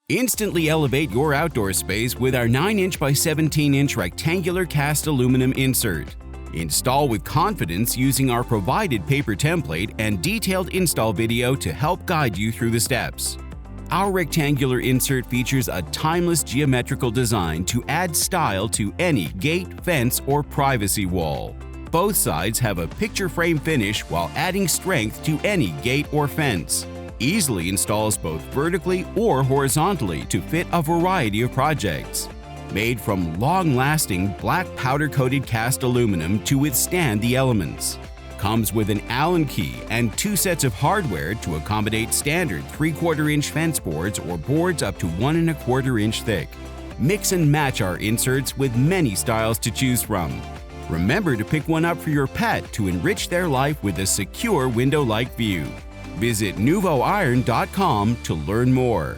Instantly elevate your outdoor space with our 9-inch by 17-inch rectangular cast aluminum insert. Install with confidence using our provided paper template and detailed install video to help guide you through the steps. Our rectangular insert features a timeless geometrical design to add style to any gate, fence, or privacy wall. Both sides have a picture frame finish while adding strength to any gate or fence. Easily installs both vertically or horizontally to fit a variety of projects. Made from long-lasting black powder-coated cast aluminum to withstand the elements. Comes with an Allen key and 2 sets of hardware to accommodate standard 3/4-inch fence boards or boards up to 1 1/4-inch thick. Mix and match our inserts with many styles to choose from. Remember to pick one up for your pet to enrich their life with a secure window-like view. Visit nuvoiron.com to learn more.